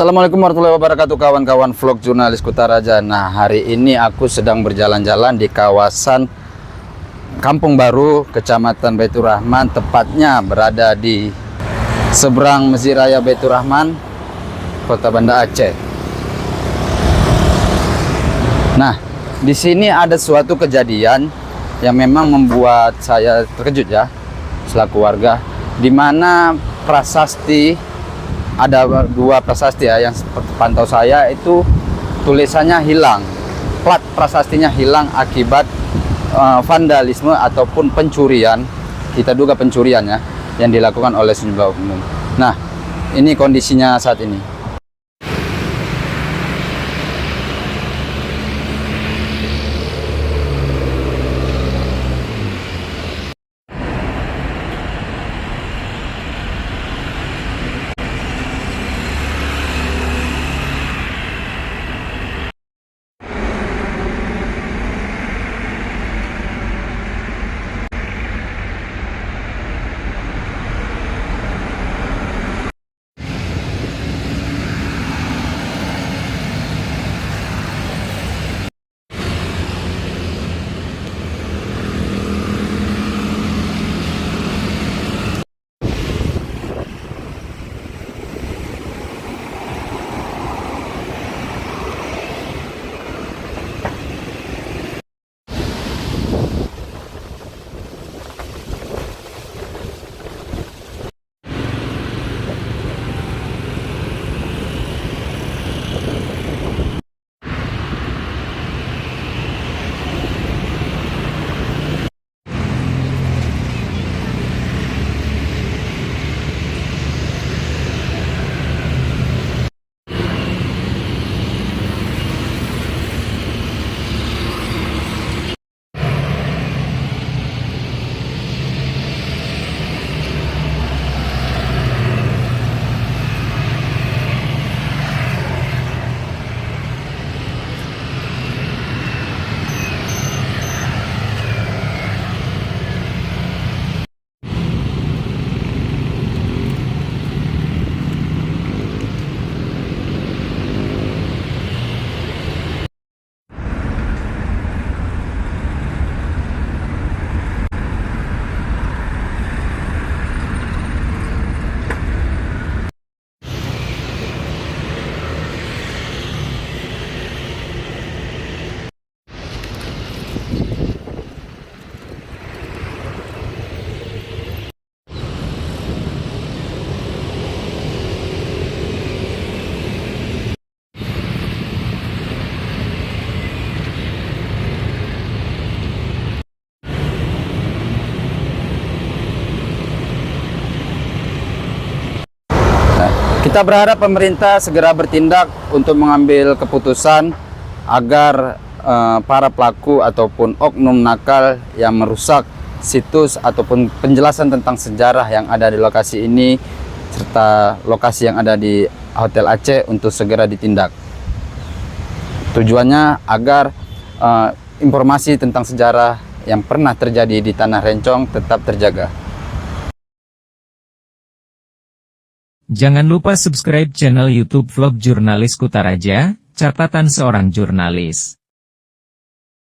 Assalamualaikum warahmatullahi wabarakatuh, kawan-kawan vlog jurnalis Kutaraja. Nah, hari ini aku sedang berjalan-jalan di kawasan Kampung Baru, Kecamatan Baitur Rahman, tepatnya berada di seberang Masjid Raya Baitur Rahman, Kota Banda Aceh. Nah, di sini ada suatu kejadian yang memang membuat saya terkejut ya, selaku warga, di mana prasasti, ada dua prasasti ya, yang pantau saya itu tulisannya hilang, plat prasastinya hilang akibat vandalisme ataupun pencurian, kita duga pencurian ya, yang dilakukan oleh sejumlah oknum. Nah, ini kondisinya saat ini. Kita berharap pemerintah segera bertindak untuk mengambil keputusan agar para pelaku ataupun oknum nakal yang merusak situs ataupun penjelasan tentang sejarah yang ada di lokasi ini serta lokasi yang ada di Hotel Aceh untuk segera ditindak. Tujuannya agar informasi tentang sejarah yang pernah terjadi di Tanah Rencong tetap terjaga. Jangan lupa subscribe channel YouTube Vlog Jurnalis Kutaraja, catatan seorang jurnalis.